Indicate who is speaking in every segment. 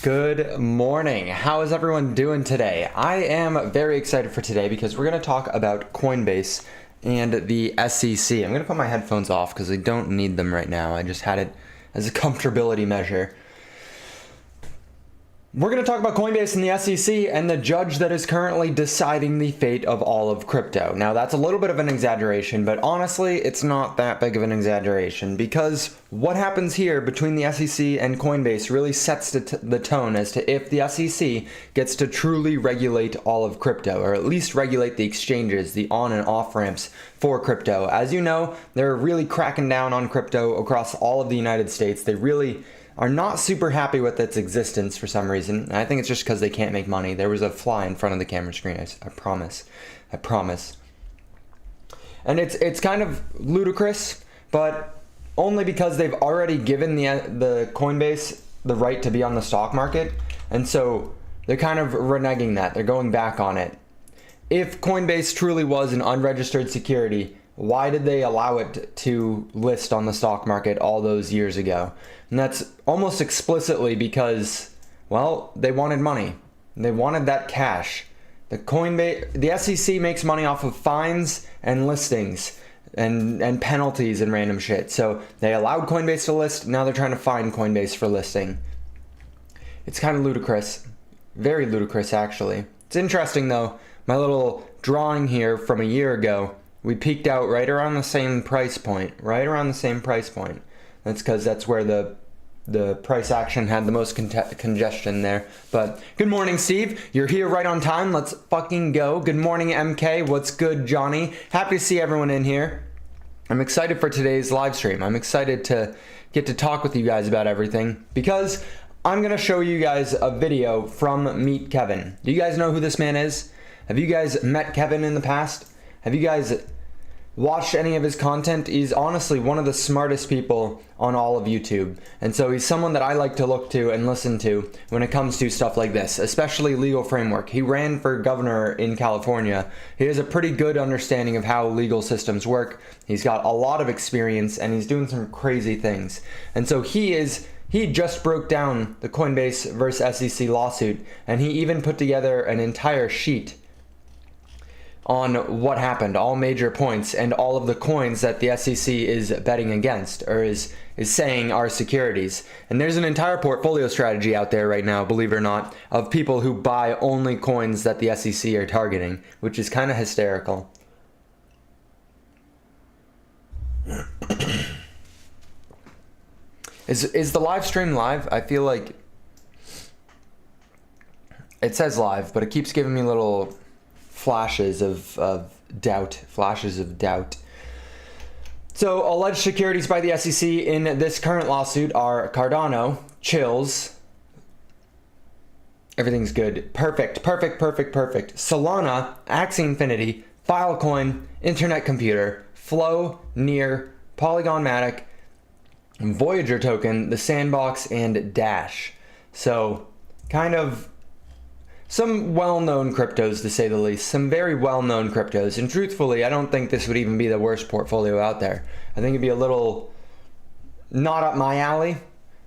Speaker 1: Good morning. How is everyone doing today? I am very excited for today because we're going to talk about Coinbase and the SEC. I'm going to put my headphones off because I don't need them right now. I just had it as a comfortability measure. We're going to talk about Coinbase and the SEC and the judge that is currently deciding the fate of all of crypto. Now, that's a little bit of an exaggeration, but honestly, it's not that big of an exaggeration because what happens here between the SEC and Coinbase really sets the tone as to if the SEC gets to truly regulate all of crypto, or at least regulate the exchanges, the on and off ramps for crypto. As you know, they're really cracking down on crypto across all of the United States. They really are not super happy with its existence for some reason. And I think it's just because they can't make money. There was a fly in front of the camera screen, I promise. I promise. And it's kind of ludicrous, but only because they've already given the Coinbase the right to be on the stock market. And so they're kind of reneging that. They're going back on it. If Coinbase truly was an unregistered security, why did they allow it to list on the stock market all those years ago? And that's almost explicitly because, well, they wanted money. They wanted that cash. The SEC makes money off of fines and listings and penalties and random shit. So they allowed Coinbase to list. Now they're trying to fine Coinbase for listing. It's kind of ludicrous. Very ludicrous, actually. It's interesting, though. My little drawing here from a year ago, we peaked out right around the same price point. That's because that's where the price action had the most congestion there. But good morning, Steve. You're here right on time. Let's fucking go. Good morning, MK. What's good, Johnny? Happy to see everyone in here. I'm excited for today's live stream. I'm excited to get to talk with you guys about everything because I'm going to show you guys a video from Meet Kevin. Do you guys know who this man is? Have you guys met Kevin in the past? Have you guys watched any of his content? He's honestly one of the smartest people on all of YouTube. And so he's someone that I like to look to and listen to when it comes to stuff like this, especially legal framework. He ran for governor in California. He has a pretty good understanding of how legal systems work. He's got a lot of experience and he's doing some crazy things. And so he just broke down the Coinbase versus SEC lawsuit, and he even put together an entire sheet on what happened, all major points, and all of the coins that the SEC is betting against, or is saying are securities. And there's an entire portfolio strategy out there right now, believe it or not, of people who buy only coins that the SEC are targeting, which is kind of hysterical. Is the live stream live? I feel like it says live, but it keeps giving me little flashes of doubt. So alleged securities by the SEC in this current lawsuit are Cardano, Chills, everything's good, perfect, Solana, Axie Infinity, Filecoin, Internet Computer, Flow, Near, Polygon Matic, Voyager Token, the Sandbox, and Dash. So kind of some well-known cryptos, to say the least. Some very well-known cryptos. And truthfully, I don't think this would even be the worst portfolio out there. I think it'd be a little not up my alley,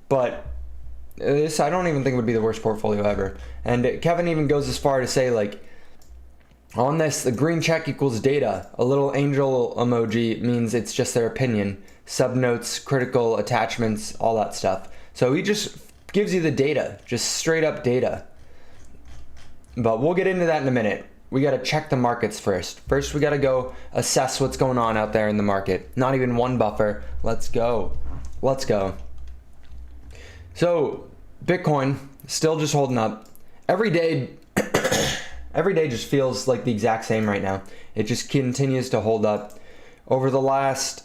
Speaker 1: but this I don't even think would be the worst portfolio ever. And Kevin even goes as far to say, like, on this, the green check equals data. A little angel emoji means it's just their opinion. Subnotes, critical attachments, all that stuff. So he just gives you the data, just straight up data. But we'll get into that in a minute. We got to check the markets first. First, we got to go assess what's going on out there in the market. Not even one buffer. Let's go. So, Bitcoin still just holding up. Every day just feels like the exact same right now. It just continues to hold up. Over the last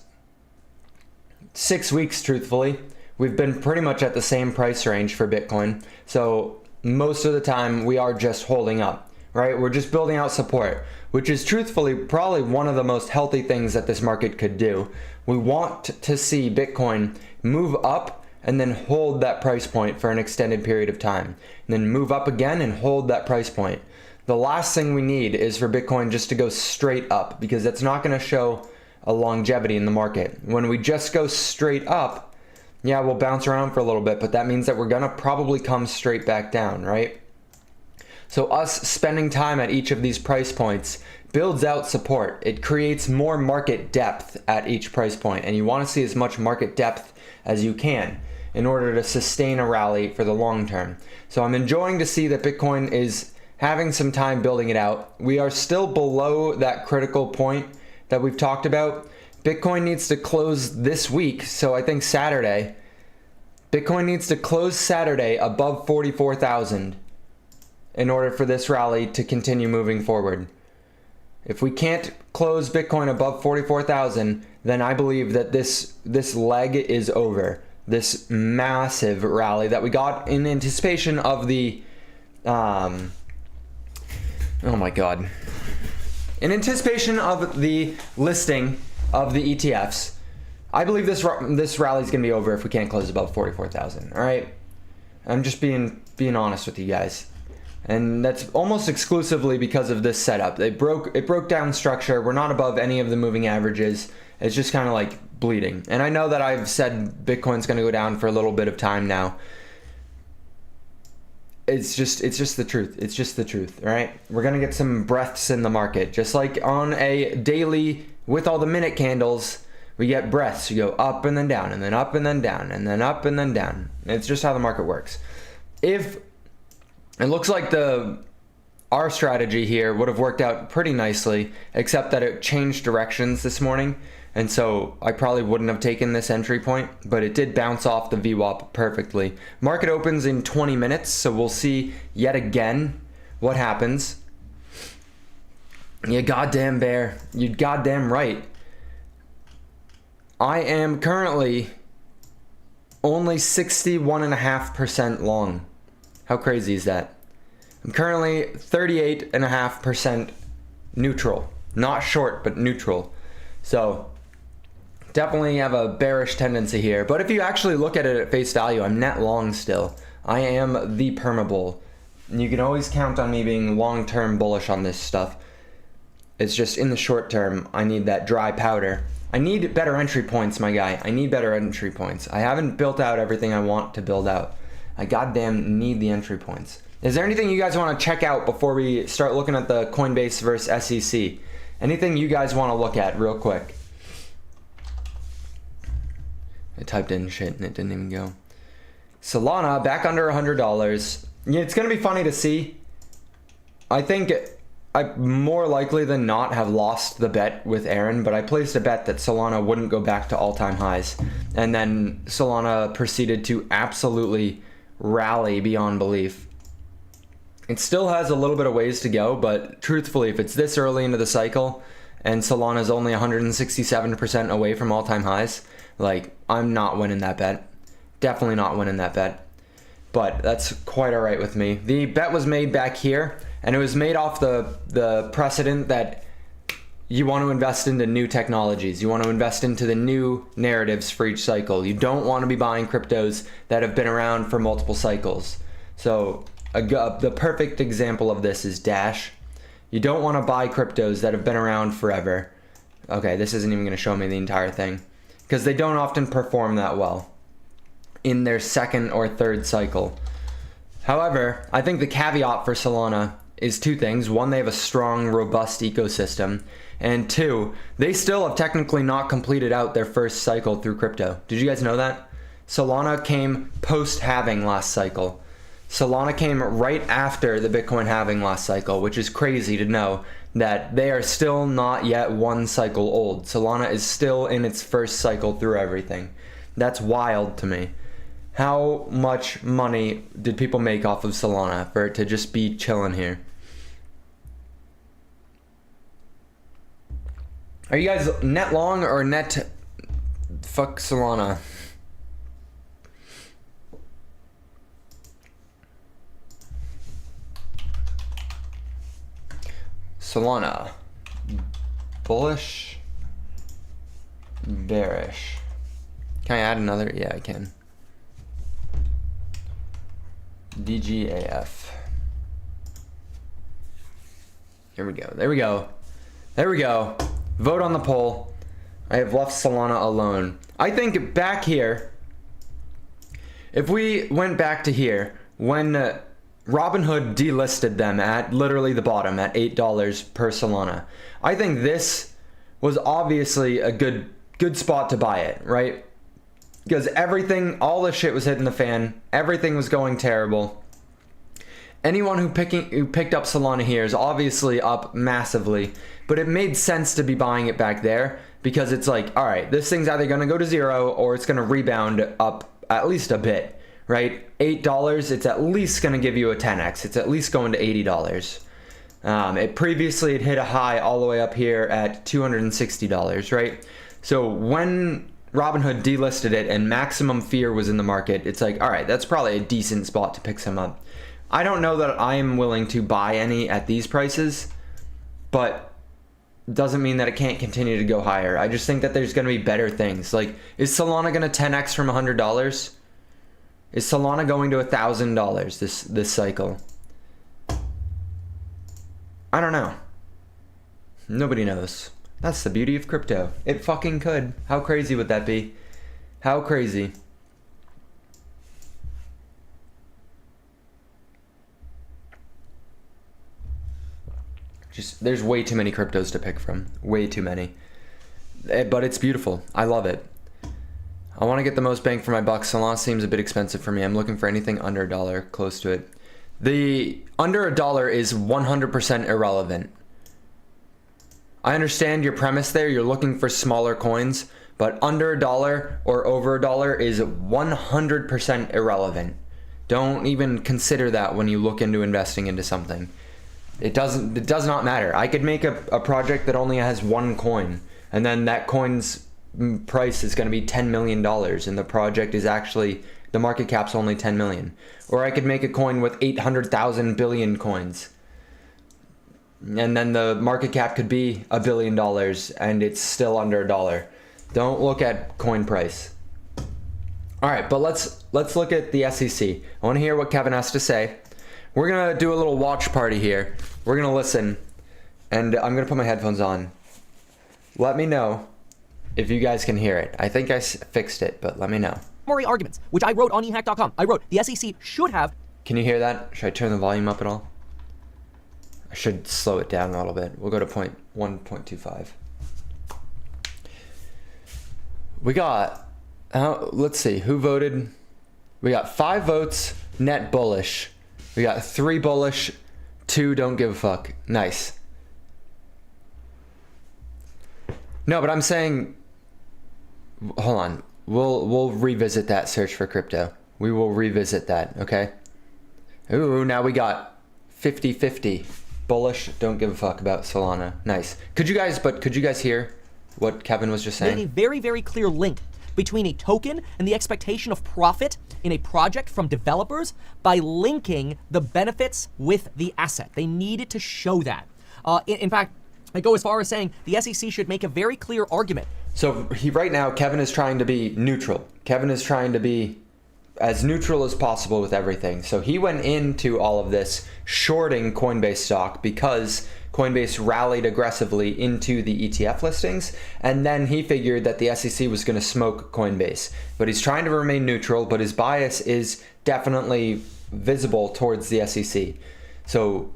Speaker 1: 6 weeks, truthfully, we've been pretty much at the same price range for Bitcoin. So most of the time we are just holding up, right? We're just building out support, which is truthfully probably one of the most healthy things that this market could do. We want to see Bitcoin move up and then hold that price point for an extended period of time, and then move up again and hold that price point. The last thing we need is for Bitcoin just to go straight up, because that's not going to show a longevity in the market. When we just go straight up, Yeah, we'll bounce around for a little bit, but that means that we're gonna probably come straight back down, right? So us spending time at each of these price points builds out support. It creates more market depth at each price point, and you want to see as much market depth as you can in order to sustain a rally for the long term. So I'm enjoying to see that Bitcoin is having some time building it out. We are still below that critical point that we've talked about. Bitcoin needs to close this week, so I think Saturday. Bitcoin needs to close Saturday above 44,000 in order for this rally to continue moving forward. If we can't close Bitcoin above 44,000, then I believe that this leg is over. This massive rally that we got in anticipation of the oh my god. In anticipation of the listing of the ETFs, I believe this rally is going to be over if we can't close above 44,000. All right, I'm just being honest with you guys, and that's almost exclusively because of this setup. It broke down structure. We're not above any of the moving averages. It's just kind of like bleeding. And I know that I've said Bitcoin's going to go down for a little bit of time now. It's just the truth. It's just the truth, all right? We're going to get some breaths in the market. Just like on a daily with all the minute candles, we get breaths. You go up and then down, and then up and then down, and then up and then down. It's just how the market works. If it looks like our strategy here would have worked out pretty nicely, except that it changed directions this morning, and so I probably wouldn't have taken this entry point, but it did bounce off the VWAP perfectly. Market opens in 20 minutes, so we'll see yet again what happens. You goddamn bear. You goddamn right. I am currently only 61.5% long. How crazy is that? I'm currently 38.5% neutral. Not short, but neutral. So definitely have a bearish tendency here. But if you actually look at it at face value, I'm net long still. I am the permabull. You can always count on me being long-term bullish on this stuff. It's just in the short term, I need that dry powder. I need better entry points, my guy. I need better entry points. I haven't built out everything I want to build out. I goddamn need the entry points. Is there anything you guys want to check out before we start looking at the Coinbase versus SEC? Anything you guys want to look at real quick? I typed in shit and it didn't even go. Solana back under $100. Yeah, it's going to be funny to see. I think I more likely than not have lost the bet with Aaron, but I placed a bet that Solana wouldn't go back to all-time highs. And then Solana proceeded to absolutely rally beyond belief. It still has a little bit of ways to go, but truthfully, if it's this early into the cycle and Solana's only 167% away from all-time highs, like, I'm not winning that bet. Definitely not winning that bet. But that's quite all right with me. The bet was made back here, and it was made off the precedent that you want to invest into new technologies. You want to invest into the new narratives for each cycle. You don't want to be buying cryptos that have been around for multiple cycles. So the perfect example of this is Dash. You don't want to buy cryptos that have been around forever. Okay, this isn't even going to show me the entire thing, because they don't often perform that well in their second or third cycle. However, I think the caveat for Solana is two things. One, they have a strong, robust ecosystem. And two, they still have technically not completed out their first cycle through crypto. Did you guys know that? Solana came post-halving last cycle. Solana came right after the Bitcoin halving last cycle, which is crazy to know that they are still not yet one cycle old. Solana is still in its first cycle through everything. That's wild to me. How much money did people make off of Solana for it to just be chilling here? Are you guys net long or net fuck Solana? Solana. Bullish. Bearish. Can I add another? Yeah, I can. DGAF. Here we go. There we go. There we go. Vote on the poll. I have left Solana alone. I think back here, If we went back to here, when Robinhood delisted them at literally the bottom at $8 per Solana, I think this was obviously a good spot to buy it, right? Because all the shit was hitting the fan. Everything was going terrible. Anyone who picked up Solana here is obviously up massively, but it made sense to be buying it back there because it's like, all right, this thing's either going to go to zero or it's going to rebound up at least a bit, right? $8, it's at least going to give you a 10x. It's at least going to $80. It previously had hit a high all the way up here at $260, right? So when Robinhood delisted it and maximum fear was in the market, it's like, all right, that's probably a decent spot to pick some up. I don't know that I am willing to buy any at these prices, but doesn't mean that it can't continue to go higher. I just think that there's going to be better things. Like, is Solana going to 10x from $100? Is Solana going to $1,000 this cycle? I don't know. Nobody knows. That's the beauty of crypto. It fucking could. How crazy would that be? How crazy? Just, there's way too many cryptos to pick from. Way too many. But it's beautiful. I love it. I want to get the most bang for my buck. Solana seems a bit expensive for me. I'm looking for anything under $1, close to it. The under $1 is 100% irrelevant. I understand your premise there. You're looking for smaller coins, but under $1 or over $1 is 100% irrelevant. Don't even consider that when you look into investing into something. It does not matter. I could make a project that only has one coin, and then that coin's price is going to be $10 million, and the project is actually, the market cap's only 10 million. Or I could make a coin with 800,000 billion coins, and then the market cap could be $1 billion, and it's still under $1. Don't look at coin price. All right, but let's look at the SEC. I want to hear what Kevin has to say. We're going to do a little watch party here. We're going to listen, and I'm going to put my headphones on. Let me know if you guys can hear it. I think I fixed it, but let me know.
Speaker 2: Arguments, which I wrote on ehack.com. I wrote, the SEC should have...
Speaker 1: Can you hear that? Should I turn the volume up at all? I should slow it down a little bit. We'll go to 1.25. We got, let's see, who voted? We got 5 votes, net bullish. We got 3 bullish, 2 don't give a fuck. Nice. No, but I'm saying, hold on. We'll revisit that search for crypto. We will revisit that, okay? Ooh, now we got 50-50. Bullish, don't give a fuck about Solana. Nice. Could you guys hear what Kevin was just saying?
Speaker 2: Made a very, very clear link between a token and the expectation of profit in a project from developers by linking the benefits with the asset. They needed to show that. In fact, I go as far as saying the SEC should make a very clear argument.
Speaker 1: So right now, Kevin is trying to be neutral. Kevin is trying to be as neutral as possible with everything. So he went into all of this shorting Coinbase stock because Coinbase rallied aggressively into the ETF listings, and then he figured that the SEC was going to smoke Coinbase. But he's trying to remain neutral, but his bias is definitely visible towards the SEC. So,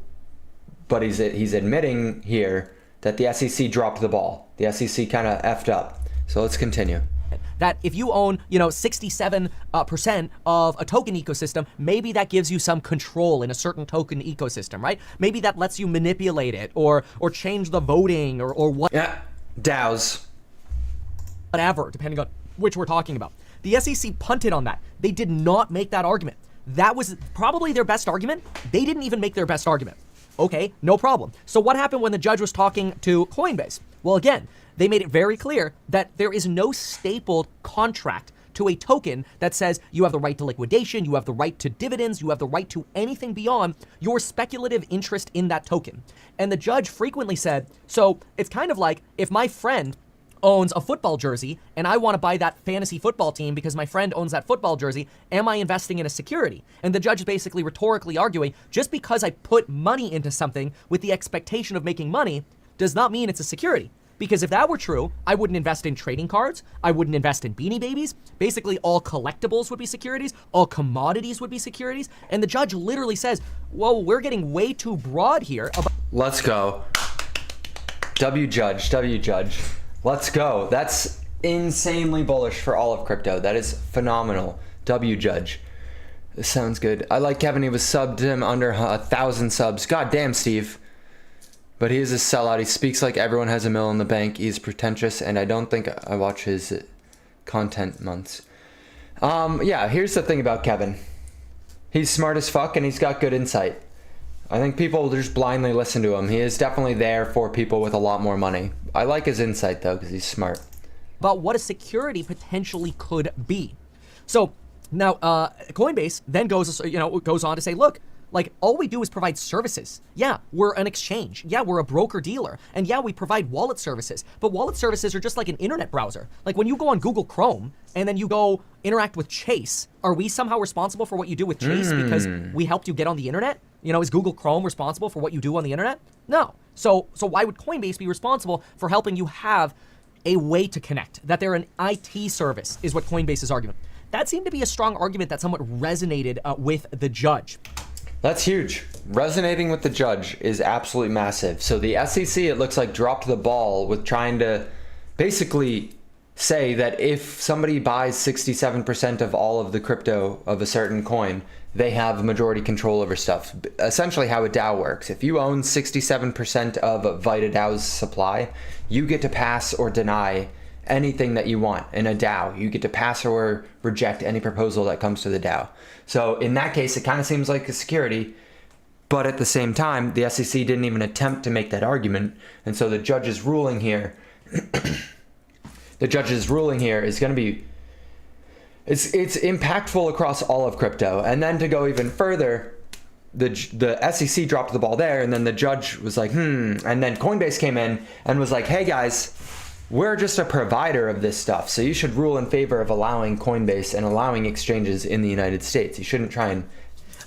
Speaker 1: but he's admitting here that the SEC dropped the ball. The SEC kind of effed up. So let's continue.
Speaker 2: That if you own, 67% of a token ecosystem, maybe that gives you some control in a certain token ecosystem, right? Maybe that lets you manipulate it or change the voting or what.
Speaker 1: Yeah, DAOs.
Speaker 2: Whatever, depending on which we're talking about. The SEC punted on that. They did not make that argument. That was probably their best argument. They didn't even make their best argument. Okay, no problem. So what happened when the judge was talking to Coinbase? Well, again, they made it very clear that there is no stapled contract to a token that says you have the right to liquidation, you have the right to dividends, you have the right to anything beyond your speculative interest in that token. And the judge frequently said, so it's kind of like if my friend owns a football jersey and I want to buy that fantasy football team because my friend owns that football jersey, am I investing in a security? And the judge is basically rhetorically arguing, just because I put money into something with the expectation of making money does not mean it's a security. Because if that were true, I wouldn't invest in trading cards. I wouldn't invest in Beanie Babies. Basically, all collectibles would be securities. All commodities would be securities. And the judge literally says, whoa, we're getting way too broad here.
Speaker 1: Let's go. W judge. Let's go. That's insanely bullish for all of crypto. That is phenomenal. W judge. This sounds good. I like Kevin. He was subbed him under 1,000 subs. God damn, Steve. But he is a sellout. He speaks like everyone has a mill in the bank. He's pretentious, and I don't think I watch his content months. Yeah, here's the thing about Kevin. He's smart as fuck, and he's got good insight. I think people just blindly listen to him. He is definitely there for people with a lot more money. I like his insight, though, because he's smart.
Speaker 2: About what a security potentially could be. So now Coinbase then goes on to say, look, like, all we do is provide services. Yeah, we're an exchange. Yeah, we're a broker dealer. And yeah, we provide wallet services. But wallet services are just like an internet browser. Like when you go on Google Chrome and then you go interact with Chase, are we somehow responsible for what you do with Chase because we helped you get on the internet? You know, is Google Chrome responsible for what you do on the internet? No. So why would Coinbase be responsible for helping you have a way to connect? That they're an IT service is what Coinbase's argument. That seemed to be a strong argument that somewhat resonated with the judge.
Speaker 1: That's huge. Resonating with the judge is absolutely massive. So the SEC, it looks like, dropped the ball with trying to basically say that if somebody buys 67% of all of the crypto of a certain coin, they have majority control over stuff. Essentially how a DAO works. If you own 67% of VitaDAO's supply, you get to pass or deny anything that you want in a DAO. You get to pass or reject any proposal that comes to the DAO. So in that case, it kind of seems like a security, but at the same time, the SEC didn't even attempt to make that argument. And so the judge's ruling here, is going to be, it's impactful across all of crypto. And then to go even further, the SEC dropped the ball there, and then the judge was like, and then Coinbase came in and was like, hey guys, we're just a provider of this stuff, so you should rule in favor of allowing Coinbase and allowing exchanges in the United States. You shouldn't try and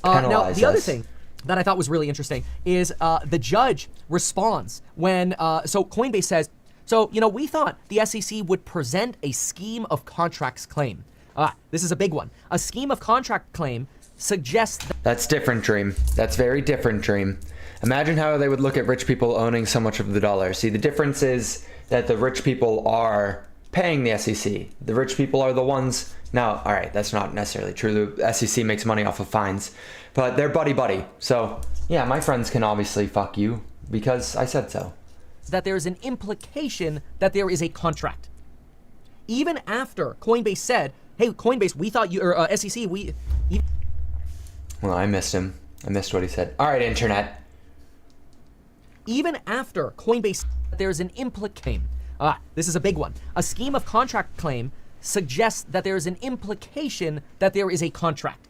Speaker 1: penalize
Speaker 2: now, the other
Speaker 1: us.
Speaker 2: thing that I thought was really interesting is the judge responds when, so Coinbase says, so, you know, we thought the SEC would present a scheme of contracts claim. This is a big one. A scheme of contract claim suggests that...
Speaker 1: That's different, Dream. That's very different, Dream. Imagine how they would look at rich people owning so much of the dollar. See, the difference is that the rich people are paying the SEC. The rich people are the ones... Now, all right, that's not necessarily true. The SEC makes money off of fines, but they're buddy-buddy. So, yeah, my friends can obviously fuck you because I said so.
Speaker 2: That there is an implication that there is a contract. Even after Coinbase said, hey, Coinbase, we thought you... Or SEC, we...
Speaker 1: Well, I missed him. I missed what he said. All right, Internet.
Speaker 2: Even after Coinbase, there's an implication. This is a big one. A scheme of contract claim suggests that there is an implication that there is a contract.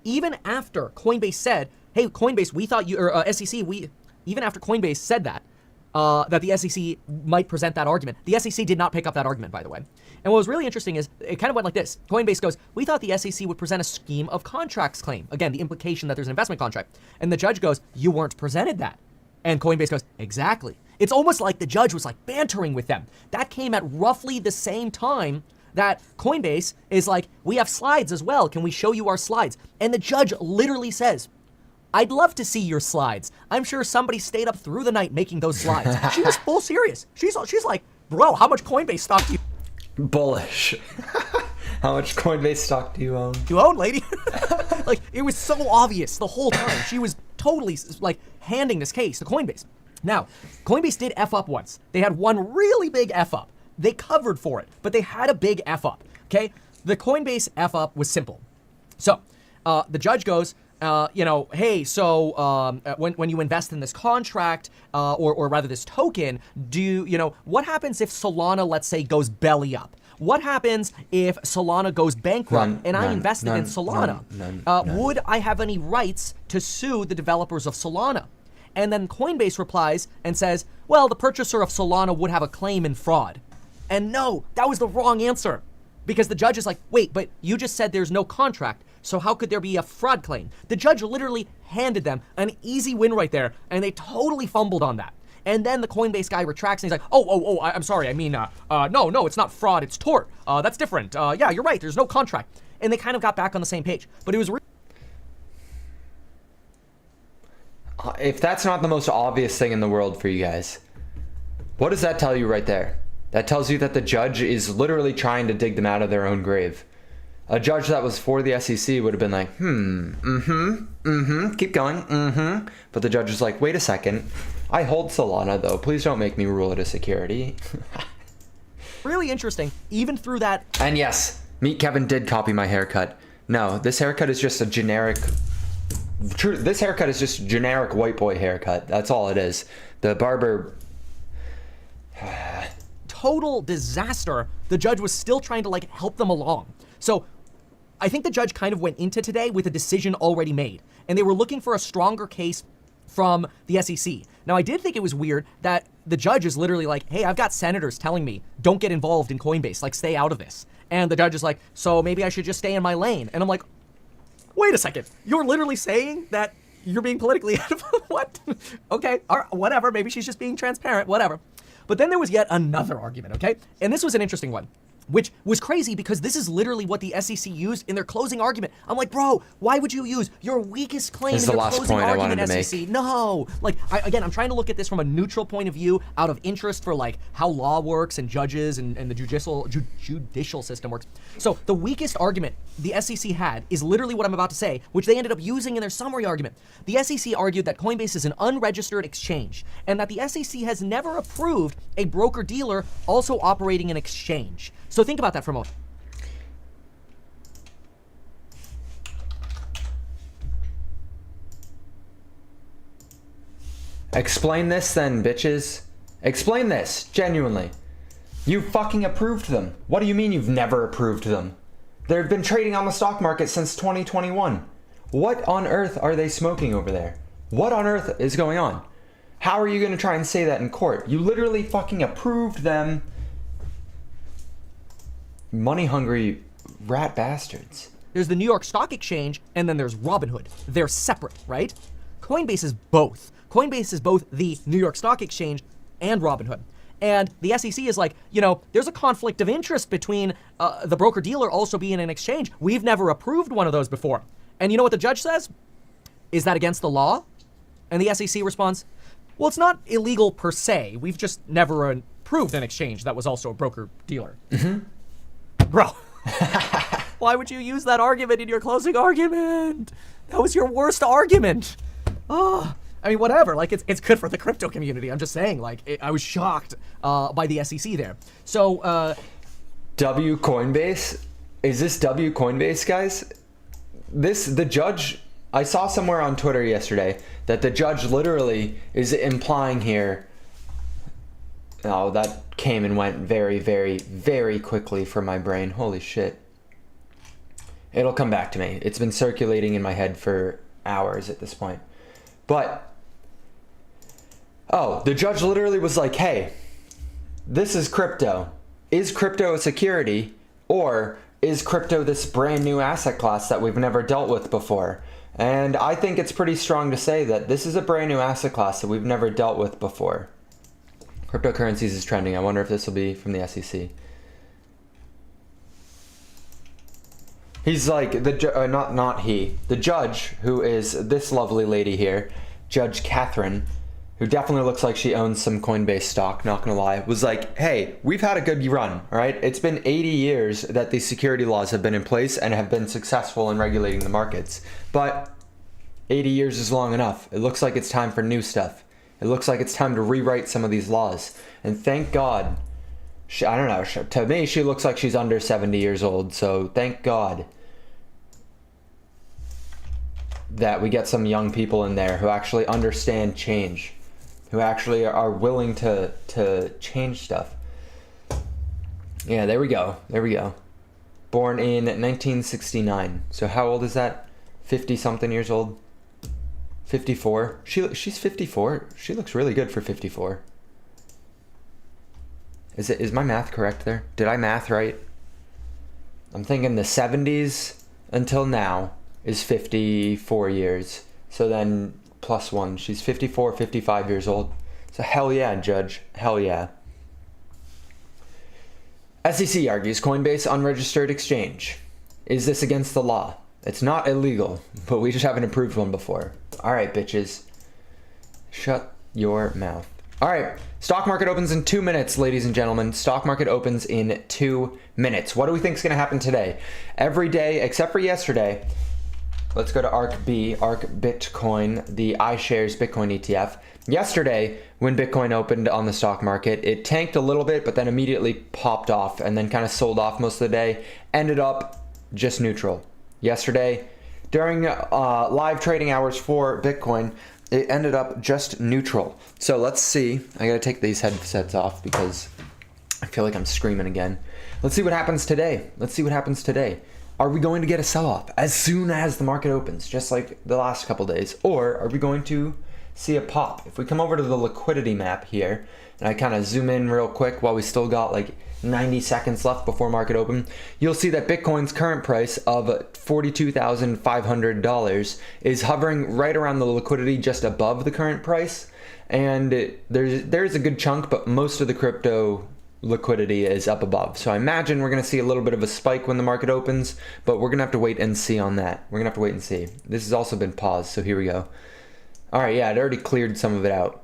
Speaker 2: Even after Coinbase said, hey, Coinbase, we thought you, or SEC, we, even after Coinbase said that the SEC might present that argument. The SEC did not pick up that argument, by the way. And what was really interesting is it kind of went like this. Coinbase goes, we thought the SEC would present a scheme of contracts claim. Again, the implication that there's an investment contract. And the judge goes, you weren't presented that. And Coinbase goes, exactly. It's almost like the judge was like bantering with them. That came at roughly the same time that Coinbase is like, we have slides as well. Can we show you our slides? And the judge literally says, I'd love to see your slides. I'm sure somebody stayed up through the night making those slides. She was full serious. She's like, bro, how much Coinbase stock do you...
Speaker 1: Bullish. How much Coinbase stock do you own?
Speaker 2: You own, lady? Like, it was so obvious the whole time. She was totally, like, handing this case to Coinbase. Now, Coinbase did F up once. They had one really big F up. They covered for it, but they had a big F up, okay? The Coinbase F up was simple. So, the judge goes, hey, so when you invest in this contract, or rather this token, what happens if Solana, let's say, goes belly up? What happens if Solana goes bankrupt and I invested in Solana? Would I have any rights to sue the developers of Solana? And then Coinbase replies and says, well, the purchaser of Solana would have a claim in fraud. And no, that was the wrong answer. Because the judge is like, wait, but you just said there's no contract, so how could there be a fraud claim? The judge literally handed them an easy win right there, and they totally fumbled on that. And then the Coinbase guy retracts and he's like, I'm sorry. I mean, no, it's not fraud. It's tort. That's different. Yeah, you're right. There's no contract. And they kind of got back on the same page. But it was
Speaker 1: If that's not the most obvious thing in the world for you guys, what does that tell you right there? That tells you that the judge is literally trying to dig them out of their own grave. A judge that was for the SEC would have been like, keep going, But the judge was like, wait a second. I hold Solana, though. Please don't make me rule it as security.
Speaker 2: really interesting, even through that.
Speaker 1: And yes, Meet Kevin did copy my haircut. No, this haircut is just a generic... This haircut is just generic white boy haircut. That's all it is. The barber...
Speaker 2: Total disaster. The judge was still trying to like help them along. So I think the judge kind of went into today with a decision already made, and they were looking for a stronger case from the SEC. Now, I did think it was weird that the judge is literally like, hey, I've got senators telling me, don't get involved in Coinbase, like stay out of this. And the judge is like, so maybe I should just stay in my lane. And I'm like, wait a second, you're literally saying that you're being politically what? Okay, all right, whatever, maybe she's just being transparent, whatever. But then there was yet another argument, okay? And this was an interesting one, which was crazy because this is literally what the SEC used in their closing argument. I'm like, bro, why would you use your weakest claim in your closing argument, SEC? No. Like, I'm trying to look at this from a neutral point of view out of interest for like how law works and judges and the judicial system works. So the weakest argument the SEC had is literally what I'm about to say, which they ended up using in their summary argument. The SEC argued that Coinbase is an unregistered exchange and that the SEC has never approved a broker-dealer also operating an exchange. So think about that for a moment.
Speaker 1: Explain this then, bitches. Explain this, genuinely. You fucking approved them. What do you mean you've never approved them? They've been trading on the stock market since 2021. What on earth are they smoking over there? What on earth is going on? How are you going to try and say that in court? You literally fucking approved them. Money-hungry rat bastards.
Speaker 2: There's the New York Stock Exchange, and then there's Robinhood. They're separate, right? Coinbase is both. Coinbase is both the New York Stock Exchange and Robinhood. And the SEC is like, there's a conflict of interest between the broker-dealer also being an exchange. We've never approved one of those before. And you know what the judge says? Is that against the law? And the SEC responds, well, it's not illegal per se. We've just never approved an exchange that was also a broker-dealer. Bro, why would you use that argument in your closing argument? That was your worst argument. Oh, I mean, whatever. Like, it's good for the crypto community. I'm just saying, like, I was shocked by the SEC there. So,
Speaker 1: W Coinbase? Is this W Coinbase, guys? The judge, I saw somewhere on Twitter yesterday that the judge literally is implying here. Oh, that came and went very, very, very quickly from my brain. Holy shit. It'll come back to me. It's been circulating in my head for hours at this point. But, the judge literally was like, hey, this is crypto. Is crypto a security? Or is crypto this brand new asset class that we've never dealt with before? And I think it's pretty strong to say that this is a brand new asset class that we've never dealt with before. Cryptocurrencies is trending. I wonder if this will be from the SEC. He's like, the judge, who is this lovely lady here, Judge Catherine, who definitely looks like she owns some Coinbase stock, not gonna lie, was like, hey, we've had a good run, all right? It's been 80 years that these security laws have been in place and have been successful in regulating the markets. But 80 years is long enough. It looks like it's time for new stuff. It looks like it's time to rewrite some of these laws. And thank God, I don't know, to me, she looks like she's under 70 years old. So thank God that we get some young people in there who actually understand change, who actually are willing to change stuff. Yeah, there we go. There we go. Born in 1969. So how old is that? 50-something years old? 54. She's 54. She looks really good for 54. Is my math correct there? Did I math right? I'm thinking the 70s until now is 54 years. So then plus one. She's 54, 55 years old. So hell yeah, Judge. Hell yeah. SEC argues Coinbase unregistered exchange. Is this against the law? It's not illegal, but we just haven't approved one before. All right, bitches. Shut your mouth. All right, stock market opens in 2 minutes, ladies and gentlemen. Stock market opens in 2 minutes. What do we think is going to happen today? Every day, except for yesterday. Let's go to ARK Bitcoin, the iShares Bitcoin ETF. Yesterday, when Bitcoin opened on the stock market, it tanked a little bit, but then immediately popped off and then kind of sold off most of the day. Ended up just neutral. Yesterday, during live trading hours for Bitcoin, it ended up just neutral. So let's see. I gotta take these headsets off because I feel like I'm screaming again. Let's see what happens today. Let's see what happens today. Are we going to get a sell-off as soon as the market opens, just like the last couple days? Or are we going to see a pop? If we come over to the liquidity map here, and I kind of zoom in real quick while we still got like 90 seconds left before market open, you'll see that Bitcoin's current price of $42,500 is hovering right around the liquidity just above the current price. And there's a good chunk, but most of the crypto liquidity is up above. So I imagine we're going to see a little bit of a spike when the market opens, but we're going to have to wait and see on that. We're going to have to wait and see. This has also been paused, so here we go. All right, yeah, it already cleared some of it out.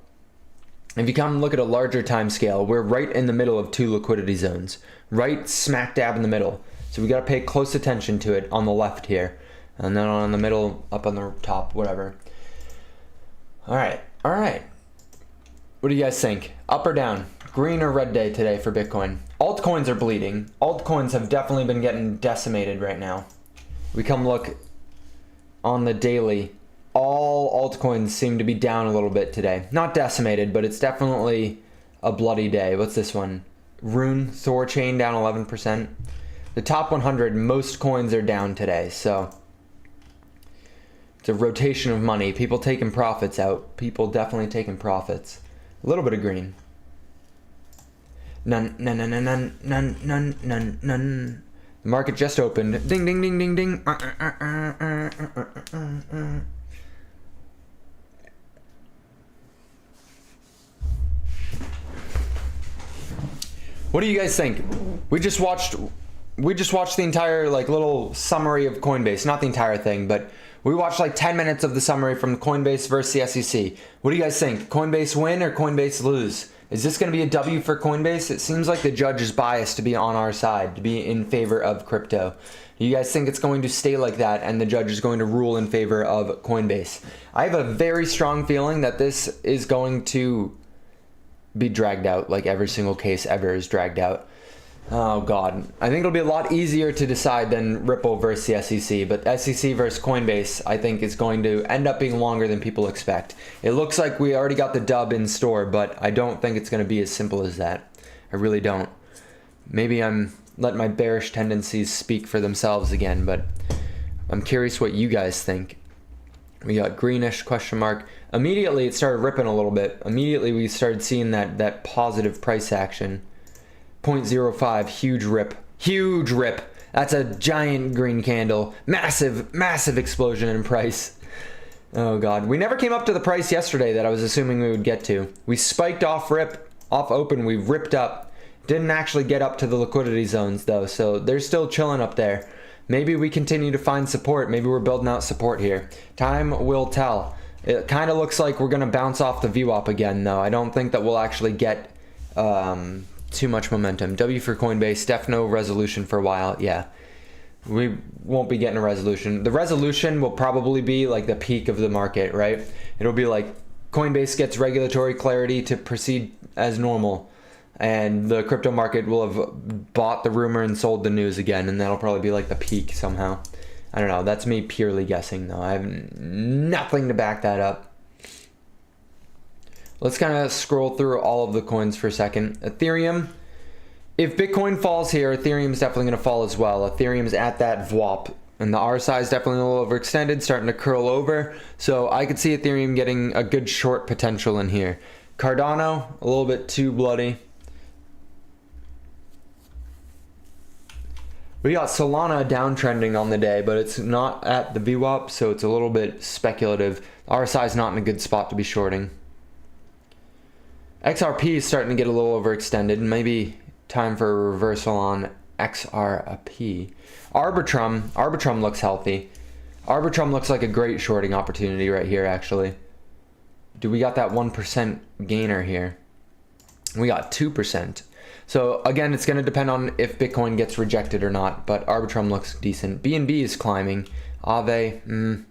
Speaker 1: If you come and look at a larger time scale, we're right in the middle of two liquidity zones, right smack dab in the middle. So we got to pay close attention to it on the left here, and then on the middle, up on the top, whatever. All right. What do you guys think? Up or down? Green or red day today for Bitcoin? Altcoins are bleeding. Altcoins have definitely been getting decimated right now. We come look on the daily. All altcoins seem to be down a little bit today. Not decimated, but it's definitely a bloody day. What's this one? Rune, Thorchain down 11%. The top 100, most coins are down today, so it's a rotation of money. People taking profits out. People definitely taking profits. A little bit of green. None. The market just opened. Ding, ding, ding, ding, ding. What do you guys think? We just watched the entire like little summary of Coinbase. Not the entire thing, but we watched like 10 minutes of the summary from Coinbase versus the SEC. What do you guys think? Coinbase win or Coinbase lose? Is this going to be a W for Coinbase? It seems like the judge is biased to be on our side, to be in favor of crypto. Do you guys think it's going to stay like that and the judge is going to rule in favor of Coinbase? I have a very strong feeling that this is going to be dragged out, like every single case ever is dragged out. Oh God, I think it'll be a lot easier to decide than Ripple versus the SEC, but SEC versus Coinbase I think is going to end up being longer than people expect. It looks like we already got the dub in store, but I don't think it's going to be as simple as that. I really don't. Maybe I'm letting my bearish tendencies speak for themselves again, but I'm curious what you guys think. We got greenish question mark. Immediately it started ripping a little bit. Immediately we started seeing that positive price action. 0.05, huge rip. Huge rip. That's a giant green candle. Massive explosion in price. Oh God. We never came up to the price yesterday that I was assuming we would get to. We spiked off open, we ripped up. Didn't actually get up to the liquidity zones though, so they're still chilling up there. Maybe we continue to find support. Maybe we're building out support here. Time will tell. It kind of looks like we're going to bounce off the VWAP again, though. I don't think that we'll actually get too much momentum. W for Coinbase, no resolution for a while. Yeah, we won't be getting a resolution. The resolution will probably be like the peak of the market, right? It'll be like Coinbase gets regulatory clarity to proceed as normal, and the crypto market will have bought the rumor and sold the news again, and that'll probably be like the peak somehow. I don't know. That's me purely guessing, though. I have nothing to back that up. Let's kind of scroll through all of the coins for a second. Ethereum. If Bitcoin falls here, Ethereum's definitely going to fall as well. Ethereum's at that VWAP. And the RSI is definitely a little overextended, starting to curl over. So I could see Ethereum getting a good short potential in here. Cardano, a little bit too bloody. We got Solana downtrending on the day, but it's not at the VWAP, so it's a little bit speculative. RSI is not in a good spot to be shorting. XRP is starting to get a little overextended. Maybe time for a reversal on XRP. Arbitrum looks healthy. Arbitrum looks like a great shorting opportunity right here, actually. Do we got that 1% gainer here? We got 2%. So again, it's going to depend on if Bitcoin gets rejected or not, but Arbitrum looks decent. BNB is climbing. Aave,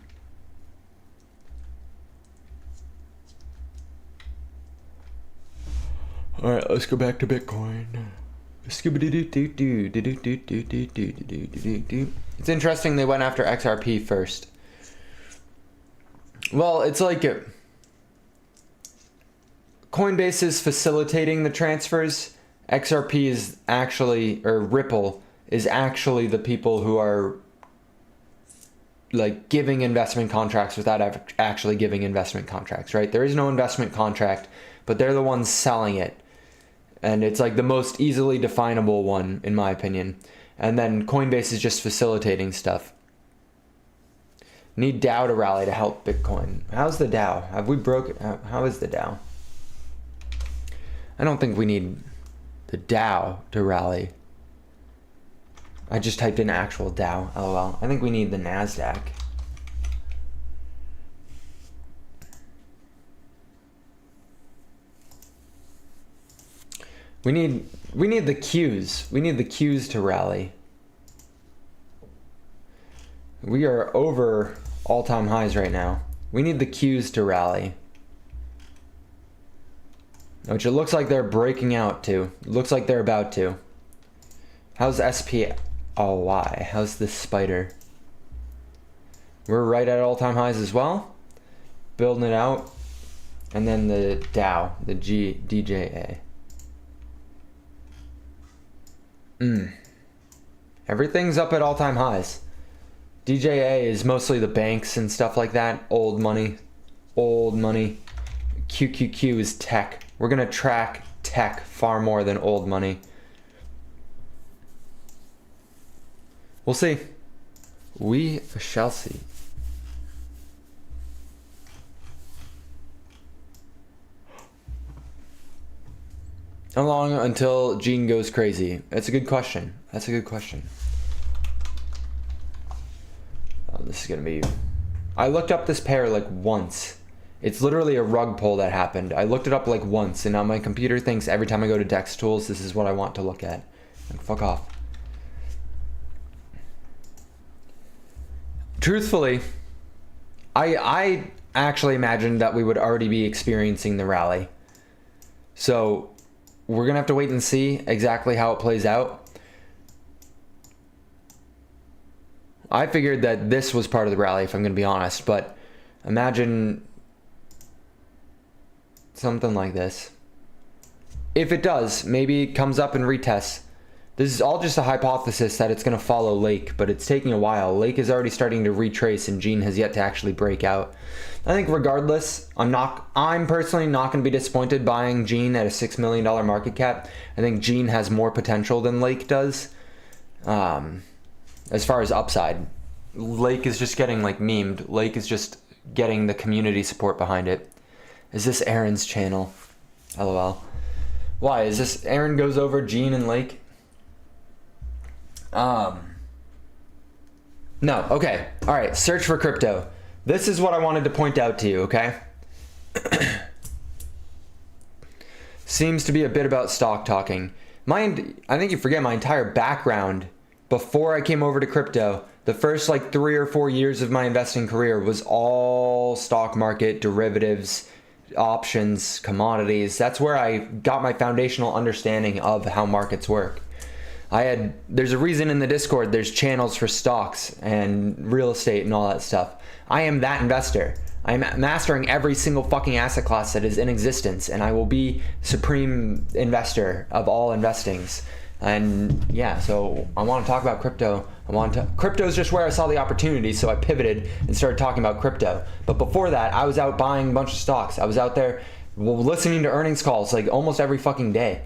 Speaker 1: All right, let's go back to Bitcoin. It's interesting they went after XRP first. Well, it's like Coinbase is facilitating the transfers. XRP is actually, or Ripple is actually the people who are like giving investment contracts without actually giving investment contracts, right? There is no investment contract, but they're the ones selling it. And it's like the most easily definable one, in my opinion. And then Coinbase is just facilitating stuff. Need DAO to rally to help Bitcoin. How's the DAO? Have we how is the DAO? I don't think we need the DAO to rally. I just typed in actual DAO, lol. I think we need the NASDAQ. We need the Qs. We need the Qs to rally. We are over all-time highs right now. We need the Qs to rally. Which it looks like they're breaking out to. It looks like they're about to. How's SPY? How's this spider? We're right at all-time highs as well. Building it out. And then the Dow, the DJA. Everything's up at all-time highs. DJA is mostly the banks and stuff like that. Old money. QQQ is tech. We're going to track tech far more than old money. We'll see. We shall see. How long until Gene goes crazy? That's a good question. Oh, this is going to be... I looked up this pair like once. It's literally a rug pull that happened. I looked it up like once, and now my computer thinks every time I go to Dex Tools, this is what I want to look at. Like, fuck off. Truthfully, I actually imagined that we would already be experiencing the rally. So we're going to have to wait and see exactly how it plays out. I figured that this was part of the rally, if I'm going to be honest, but imagine something like this. If it does, maybe it comes up and retests. This is all just a hypothesis that it's going to follow Lake, but it's taking a while. Lake is already starting to retrace, and Gene has yet to actually break out. I think regardless, I'm personally not going to be disappointed buying Gene at a $6 million market cap. I think Gene has more potential than Lake does. As far as upside, Lake is just getting like memed. Lake is just getting the community support behind it. Is this Aaron's channel? LOL. Why? Is this Aaron goes over Gene and Lake? No. Okay. All right. Search for crypto. This is what I wanted to point out to you, okay? Seems to be a bit about stock talking. I think you forget my entire background before I came over to crypto. The first like 3 or 4 years of my investing career was all stock market, derivatives, options, commodities. That's where I got my foundational understanding of how markets work. There's a reason in the Discord there's channels for stocks and real estate and all that stuff. I am that investor. I'm mastering every single fucking asset class that is in existence, and I will be supreme investor of all investings. And yeah, so I want to talk about crypto. Crypto is just where I saw the opportunity, so I pivoted and started talking about crypto. But before that, I was out buying a bunch of stocks. I was out there listening to earnings calls like almost every fucking day.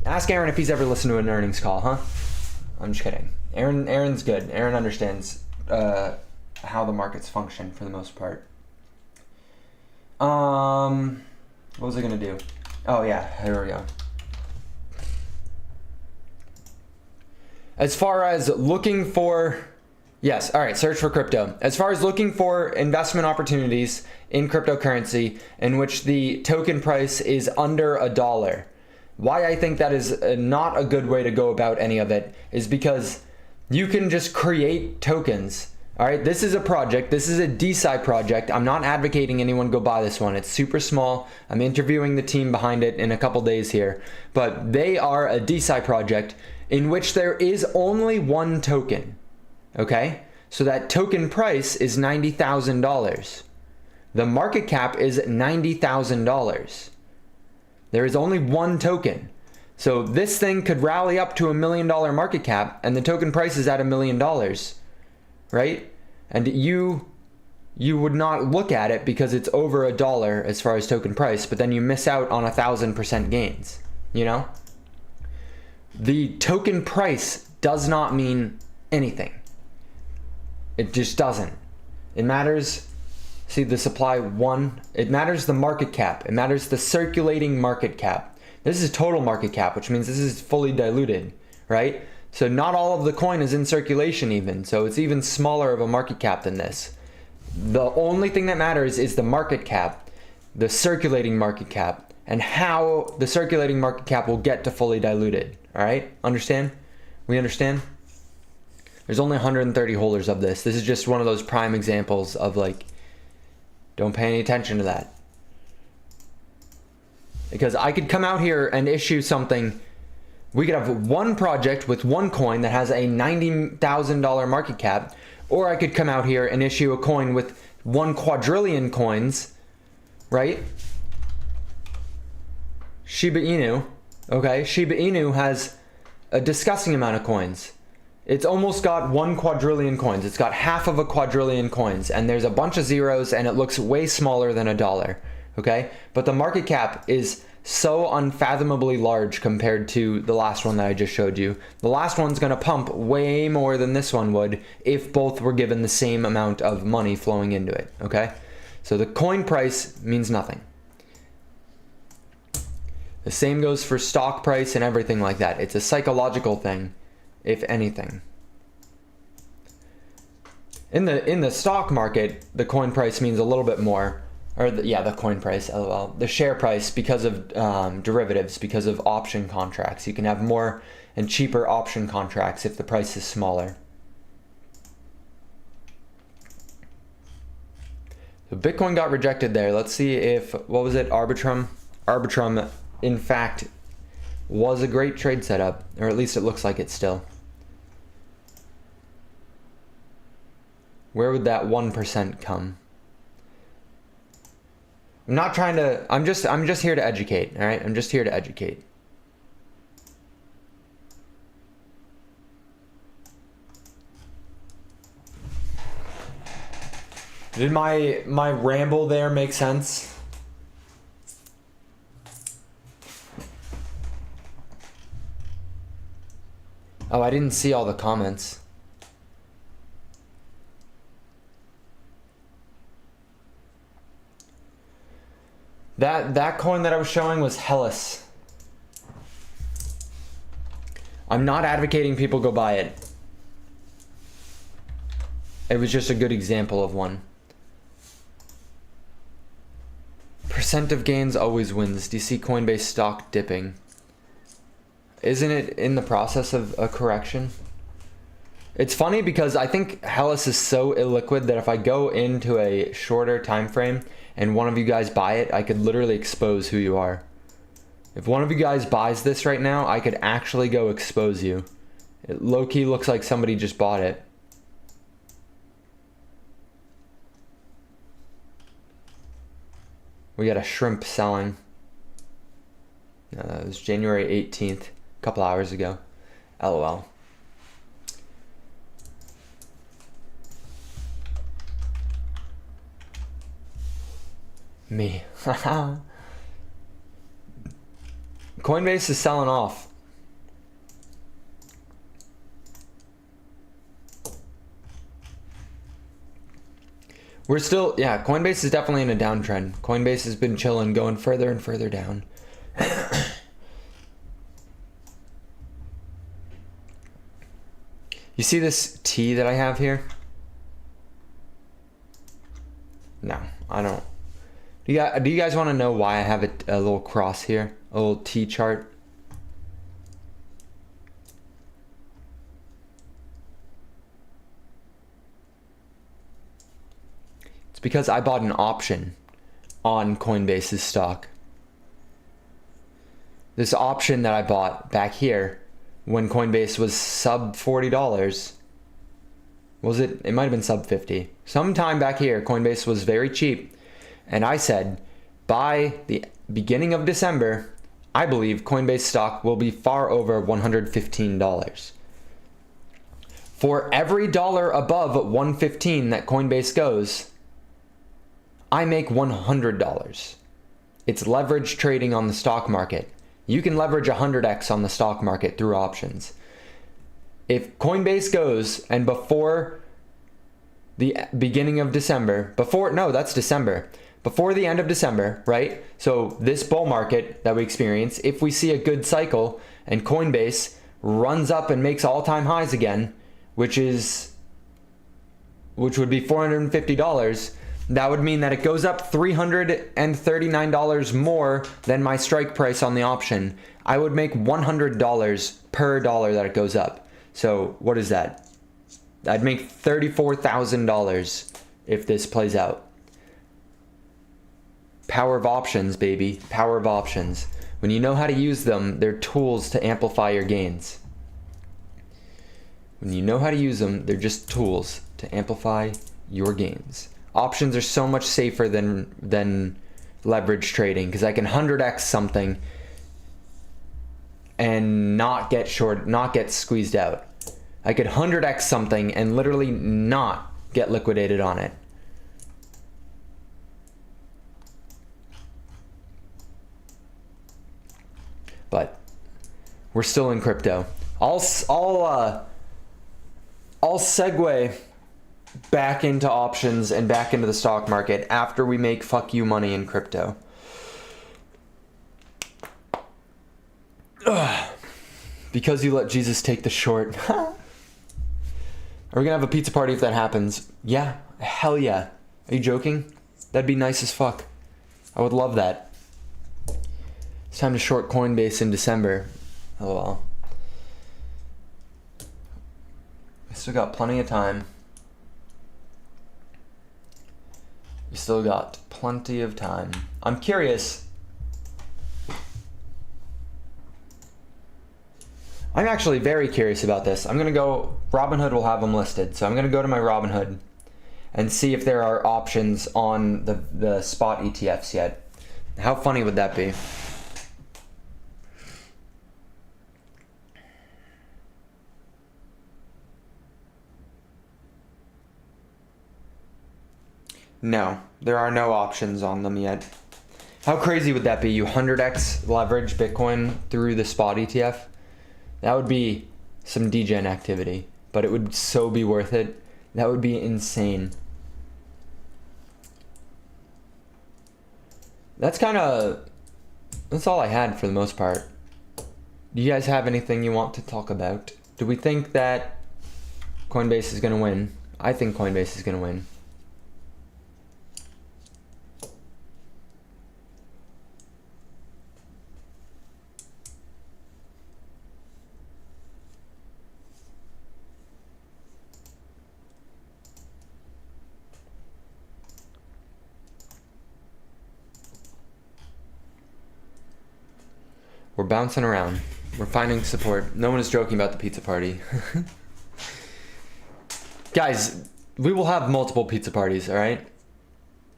Speaker 1: Ask Aaron if he's ever listened to an earnings call, huh? I'm just kidding. Aaron's good. Aaron understands how the markets function for the most part. What was I gonna do? Oh yeah, here we go. As far as looking for, yes, all right, search for crypto. As far as looking for investment opportunities in cryptocurrency in which the token price is under $1, why I think that is not a good way to go about any of it is because you can just create tokens. All right, this is a project. This is a DeSci project. I'm not advocating anyone go buy this one. It's super small. I'm interviewing the team behind it in a couple days here, but they are a DeSci project in which there is only one token. Okay, so that token price is $90,000. The market cap is $90,000. There is only one token. So this thing could rally up to $1 million market cap and the token price is at $1 million, right? And you would not look at it because it's over $1 as far as token price, but then you miss out on 1,000% gains, you know? The token price does not mean anything. It just doesn't. It matters, see the supply one, it matters the market cap. It matters the circulating market cap. This is total market cap, which means this is fully diluted, right? So not all of the coin is in circulation even. So it's even smaller of a market cap than this. The only thing that matters is the market cap, the circulating market cap, and how the circulating market cap will get to fully diluted. All right, understand? We understand? There's only 130 holders of this. This is just one of those prime examples of like, don't pay any attention to that. Because I could come out here and issue something. We could have one project with one coin that has a $90,000 market cap, or I could come out here and issue a coin with 1 quadrillion coins, right? Shiba Inu, okay? Shiba Inu has a disgusting amount of coins. It's almost got 1 quadrillion coins. It's got half of a quadrillion coins, and there's a bunch of zeros, and it looks way smaller than $1, okay? But the market cap is so unfathomably large compared to the last one that I just showed you. The last one's gonna pump way more than this one would if both were given the same amount of money flowing into it, okay? So the coin price means nothing. The same goes for stock price and everything like that. It's a psychological thing, if anything. In the stock market, the coin price means a little bit more. Or the coin price, LOL. The share price because of derivatives, because of option contracts. You can have more and cheaper option contracts if the price is smaller. So Bitcoin got rejected there. Let's see if, what was it, Arbitrum? Arbitrum, in fact, was a great trade setup, or at least it looks like it still. Where would that 1% come? I'm not trying to, I'm just here to educate, all right? I'm just here to educate. Did my ramble there make sense? Oh, I didn't see all the comments. That coin that I was showing was Hellas. I'm not advocating people go buy it. It was just a good example of one. Percent of gains always wins. Do you see Coinbase stock dipping? Isn't it in the process of a correction? It's funny because I think Hellas is so illiquid that if I go into a shorter time frame and one of you guys buy it, I could literally expose who you are. If one of you guys buys this right now, I could actually go expose you. It low-key looks like somebody just bought it. We got a shrimp selling. It was January 18th, a couple hours ago. LOL. Me. Coinbase is selling off. We're still, yeah, Coinbase is definitely in a downtrend. Coinbase has been chilling, going further and further down. You see this T that I have here? No, I don't. Do you guys want to know why I have a little cross here? A little T chart? It's because I bought an option on Coinbase's stock. This option that I bought back here when Coinbase was sub $40. Was it? It might have been sub 50. Sometime back here, Coinbase was very cheap. And I said, by the beginning of December, I believe Coinbase stock will be far over $115. For every dollar above 115 that Coinbase goes, I make $100. It's leverage trading on the stock market. You can leverage 100x on the stock market through options. If Coinbase goes and before the beginning of December, that's December, before the end of December, right? So this bull market that we experience, if we see a good cycle and Coinbase runs up and makes all-time highs again, which would be $450, that would mean that it goes up $339 more than my strike price on the option. I would make $100 per dollar that it goes up. So what is that? I'd make $34,000 if this plays out. Power of options, baby. Power of options. When you know how to use them, they're tools to amplify your gains. When you know how to use them, they're just tools to amplify your gains. Options are so much safer than leverage trading because I can 100x something and not get squeezed out. I could 100x something and literally not get liquidated on it. But we're still in crypto. I'll segue back into options and back into the stock market after we make fuck you money in crypto. Ugh. Because you let Jesus take the short. Are we gonna have a pizza party if that happens? Yeah, hell yeah. Are you joking? That'd be nice as fuck. I would love that. It's time to short Coinbase in December. Oh well. I still got plenty of time. We still got plenty of time. I'm curious. I'm actually very curious about this. I'm going to go, Robinhood will have them listed. So I'm going to go to my Robinhood and see if there are options on the spot ETFs yet. How funny would that be? No, there are no options on them yet. How crazy would that be? You 100x leverage Bitcoin through the spot ETF? That would be some degen activity, but it would so be worth it. That would be insane. That's all I had for the most part. Do you guys have anything you want to talk about? Do we think that Coinbase is going to win? I think Coinbase is going to win. We're bouncing around. We're finding support. No one is joking about the pizza party. Guys, we will have multiple pizza parties, all right?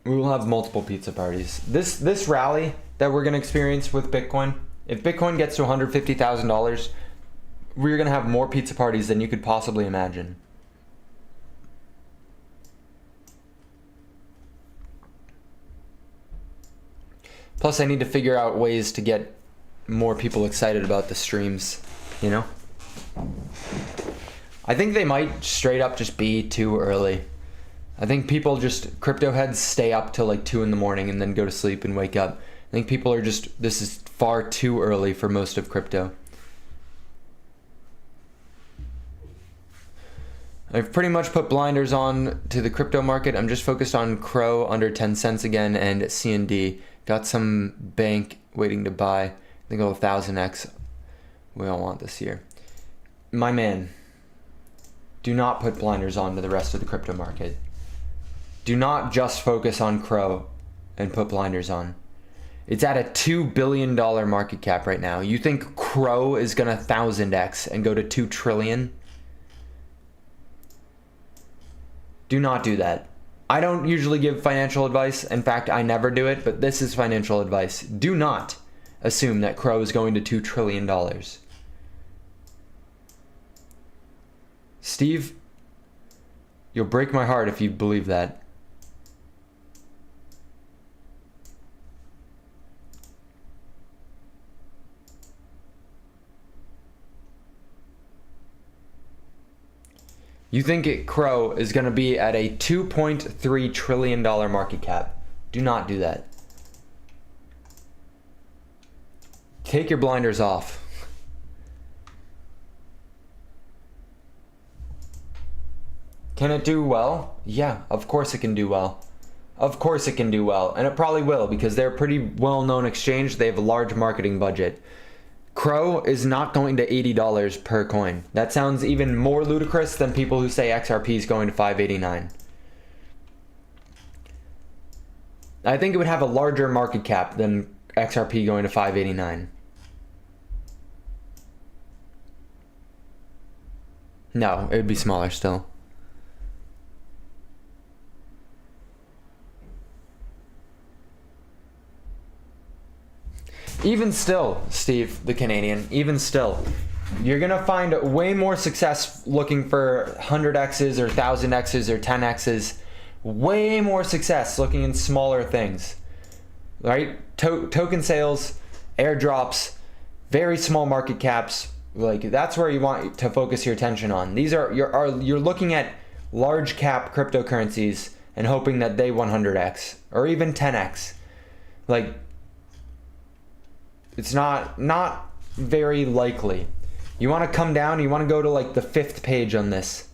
Speaker 1: We will have multiple pizza parties. This rally that we're going to experience with Bitcoin, if Bitcoin gets to $150,000, we're going to have more pizza parties than you could possibly imagine. Plus, I need to figure out ways to get more people excited about the streams, you know? I think they might straight up just be too early. I think crypto heads stay up till like 2 in the morning and then go to sleep and wake up. I think people are this is far too early for most of crypto. I've pretty much put blinders on to the crypto market. I'm just focused on Crow under 10 cents again and CND. Got some bank waiting to buy. I think I'll 1000x. We all want this year. My man, do not put blinders on to the rest of the crypto market. Do not just focus on Crow and put blinders on. It's at a $2 billion market cap right now. You think Crow is gonna 1000x and go to 2 trillion? Do not do that. I don't usually give financial advice. In fact, I never do it, but this is financial advice. Do not assume that Crow is going to $2 trillion. Steve, you'll break my heart if you believe that. You think Crow is going to be at a $2.3 trillion market cap. Do not do that. Take your blinders off. Can it do well? Yeah, of course it can do well. Of course it can do well. And it probably will because they're a pretty well-known exchange. They have a large marketing budget. Crow is not going to $80 per coin. That sounds even more ludicrous than people who say XRP is going to $5.89. I think it would have a larger market cap than XRP going to $5.89. No, it would be smaller still. Even still, Steve, the Canadian, even still, you're going to find way more success looking for 100x's or 1000x's or 10x's. Way more success looking in smaller things, right? Token sales, airdrops, very small market caps. Like that's where you want to focus your attention on. These you're looking at large cap cryptocurrencies and hoping that they 100x or even 10x. Like, it's not very likely. You want to come down, you want to go to like the 5th page on this.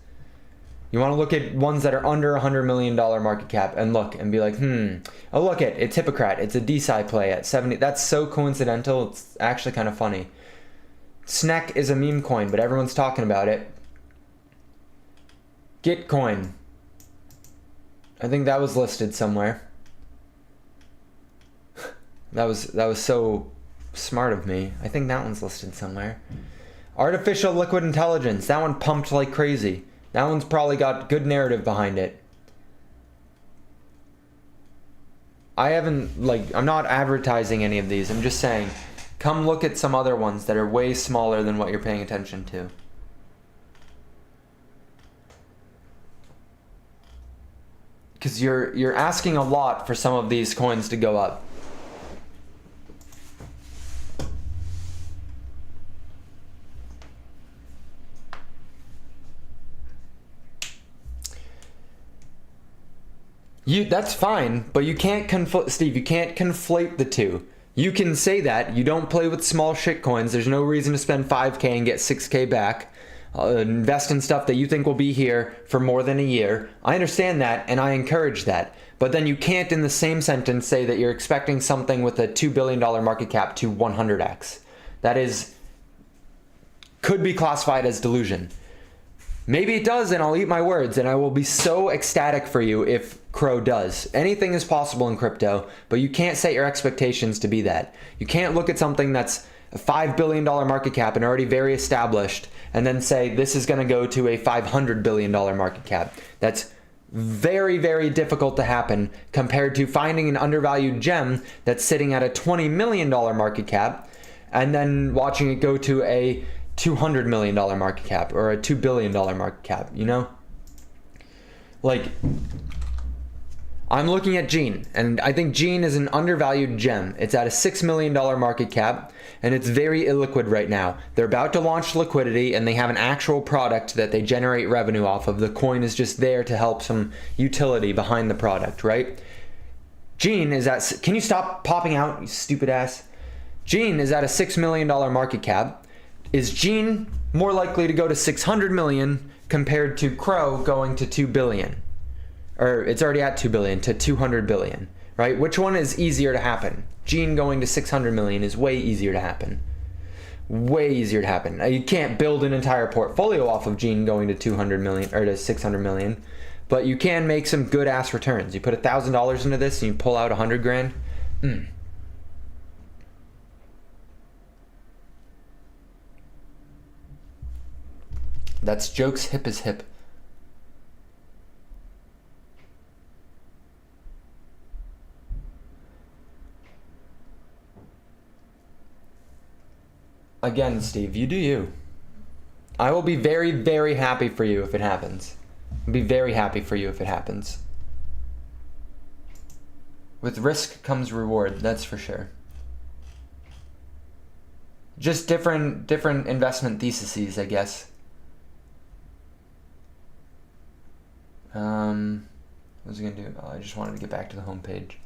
Speaker 1: You want to look at ones that are under $100 million market cap and look and be like, oh look it's Hippocrat, it's a DeSci play at 70. That's so coincidental, it's actually kind of funny. SNEC is a meme coin, but everyone's talking about it. Gitcoin. I think that was listed somewhere. That was so smart of me. I think that one's listed somewhere. Artificial liquid intelligence. That one pumped like crazy. That one's probably got good narrative behind it. I'm not advertising any of these. I'm just saying, come look at some other ones that are way smaller than what you're paying attention to. Because you're asking a lot for some of these coins to go up. That's fine, but you can't Steve, you can't conflate the two. You can say that. You don't play with small shit coins. There's no reason to spend 5K and get 6K back. Invest in stuff that you think will be here for more than a year. I understand that, and I encourage that. But then you can't in the same sentence say that you're expecting something with a $2 billion market cap to 100x. That could be classified as delusion. Maybe it does, and I'll eat my words, and I will be so ecstatic for you if Crow does. Anything is possible in crypto, but you can't set your expectations to be that. You can't look at something that's a $5 billion market cap and already very established, and then say this is going to go to a $500 billion market cap. That's very, very difficult to happen compared to finding an undervalued gem that's sitting at a $20 million market cap and then watching it go to a $200 million market cap or a $2 billion market cap, you know? Like, I'm looking at Gene, and I think Gene is an undervalued gem. It's at a $6 million market cap, and it's very illiquid right now. They're about to launch liquidity, and they have an actual product that they generate revenue off of. The coin is just there to help some utility behind the product, right? Gene is at, can you stop popping out, you stupid ass? Gene is at a $6 million market cap. Is Gene more likely to go to 600 million compared to Crow going to 2 billion? Or it's already at 2 billion to 200 billion, right? Which one is easier to happen? Gene going to 600 million is way easier to happen. Way easier to happen. You can't build an entire portfolio off of Gene going to 200 million or to 600 million, but you can make some good ass returns. You put $1,000 into this and you pull out 100 grand. That's jokes hip as hip. Again, Steve, you do you. I will be very, very happy for you if it happens. I'll be very happy for you if it happens. With risk comes reward, that's for sure. Just different investment theses, I guess. What was I gonna do? Oh, I just wanted to get back to the homepage.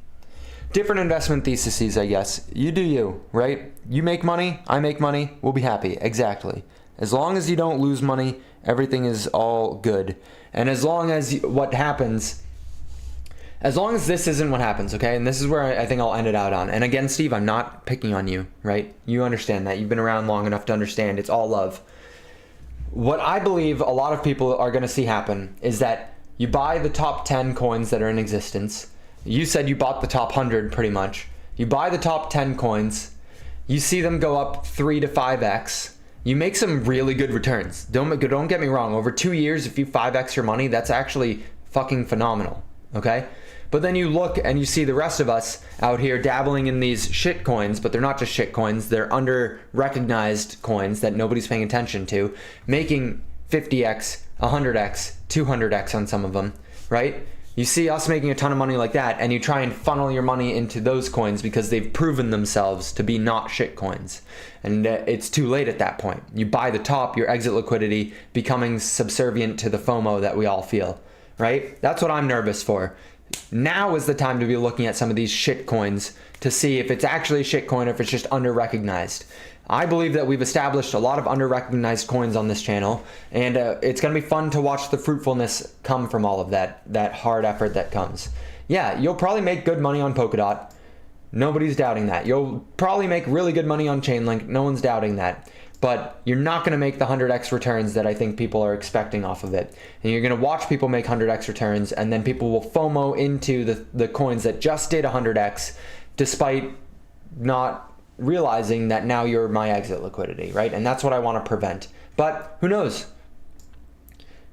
Speaker 1: Different investment theses, I guess. You do you, right? You make money, I make money, we'll be happy. Exactly. As long as you don't lose money, everything is all good. And as long as what happens, as long as this isn't what happens, okay? And this is where I think I'll end it out on. And again, Steve, I'm not picking on you, right? You understand that. You've been around long enough to understand it's all love. What I believe a lot of people are going to see happen is that you buy the top 10 coins that are in existence. You said you bought the top 100 pretty much. You buy the top 10 coins. You see them go up 3 to 5x. You make some really good returns. Don't get me wrong. Over 2 years, if you 5x your money, that's actually fucking phenomenal. Okay? But then you look and you see the rest of us out here dabbling in these shit coins, but they're not just shit coins. They're under-recognized coins that nobody's paying attention to, making 50x, 100x, 200x on some of them, right? You see us making a ton of money like that, and you try and funnel your money into those coins because they've proven themselves to be not shit coins. And it's too late at that point. You buy the top, your exit liquidity becoming subservient to the FOMO that we all feel, right? That's what I'm nervous for. Now is the time to be looking at some of these shit coins to see if it's actually a shit coin or if it's just under-recognized. I believe that we've established a lot of under-recognized coins on this channel, and it's going to be fun to watch the fruitfulness come from all of that hard effort that comes. Yeah, you'll probably make good money on Polkadot. Nobody's doubting that. You'll probably make really good money on Chainlink. No one's doubting that. But you're not going to make the 100x returns that I think people are expecting off of it. And you're going to watch people make 100x returns, and then people will FOMO into the coins that just did 100x, despite not realizing that now you're my exit liquidity, right? And that's what I want to prevent. But who knows?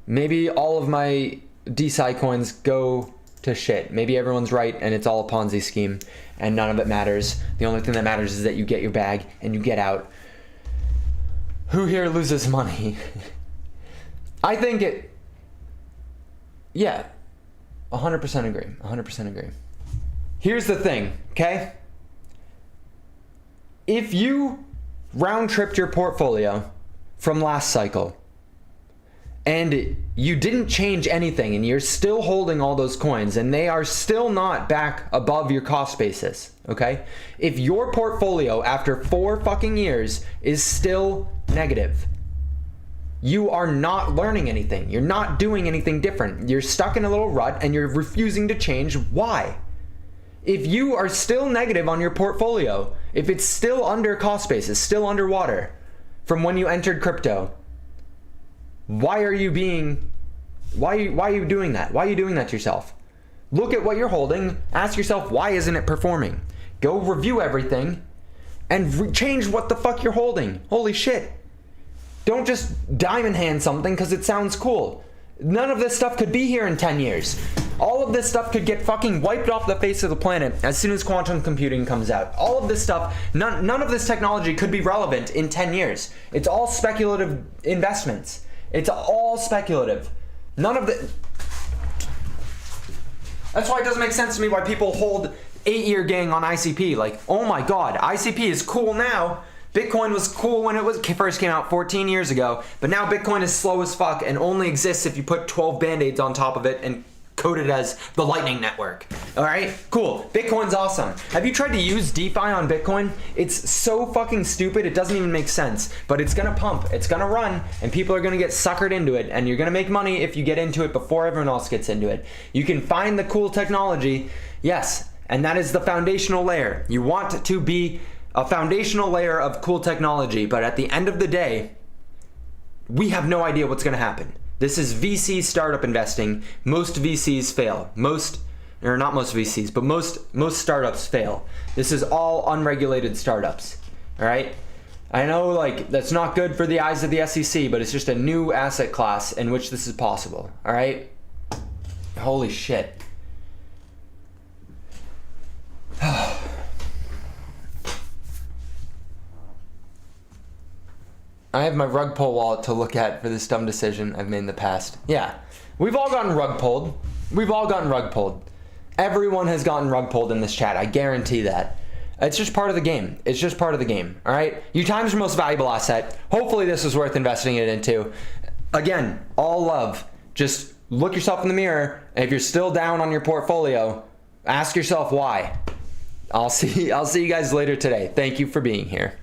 Speaker 1: Maybe all of my DeSci coins go to shit. Maybe everyone's right and it's all a Ponzi scheme and none of it matters. The only thing that matters is that you get your bag and you get out. Who here loses money? I think it... Yeah. 100% agree. 100% agree. Here's the thing, okay? If you round-tripped your portfolio from last cycle and you didn't change anything and you're still holding all those coins and they are still not back above your cost basis, okay? If your portfolio after 4 fucking years is still negative, you are not learning anything. You're not doing anything different. You're stuck in a little rut and you're refusing to change. Why? If you are still negative on your portfolio, if it's still under cost basis, still underwater from when you entered crypto, why are you doing that? Why are you doing that to yourself? Look at what you're holding. Ask yourself, why isn't it performing? Go review everything and change what the fuck you're holding. Holy shit. Don't just diamond hand something because it sounds cool. None of this stuff could be here in 10 years. All of this stuff could get fucking wiped off the face of the planet as soon as quantum computing comes out. All of this stuff, none of this technology could be relevant in 10 years. It's all speculative investments. It's all speculative. None of the... That's why it doesn't make sense to me why people hold 8-year gang on ICP. Like, oh my god, ICP is cool now. Bitcoin was cool when it first came out 14 years ago, but now Bitcoin is slow as fuck and only exists if you put 12 band-aids on top of it and code it as the Lightning Network. All right, cool. Bitcoin's awesome. Have you tried to use DeFi on Bitcoin? It's so fucking stupid, it doesn't even make sense, but it's gonna pump, it's gonna run, and people are gonna get suckered into it, and you're gonna make money if you get into it before everyone else gets into it. You can find the cool technology, yes, and that is the foundational layer. You want to be a foundational layer of cool technology, but at the end of the day, we have no idea what's gonna happen. This is VC startup investing. Most VCs fail. Most VCs, but most startups fail. This is all unregulated startups. All right? I know like that's not good for the eyes of the SEC, but it's just a new asset class in which this is possible. All right? Holy shit. I have my rug pull wallet to look at for this dumb decision I've made in the past. Yeah, we've all gotten rug pulled. We've all gotten rug pulled. Everyone has gotten rug pulled in this chat. I guarantee that. It's just part of the game. It's just part of the game, all right? Your time's your most valuable asset. Hopefully this is worth investing it into. Again, all love. Just look yourself in the mirror, and if you're still down on your portfolio, ask yourself why. I'll see you guys later today. Thank you for being here.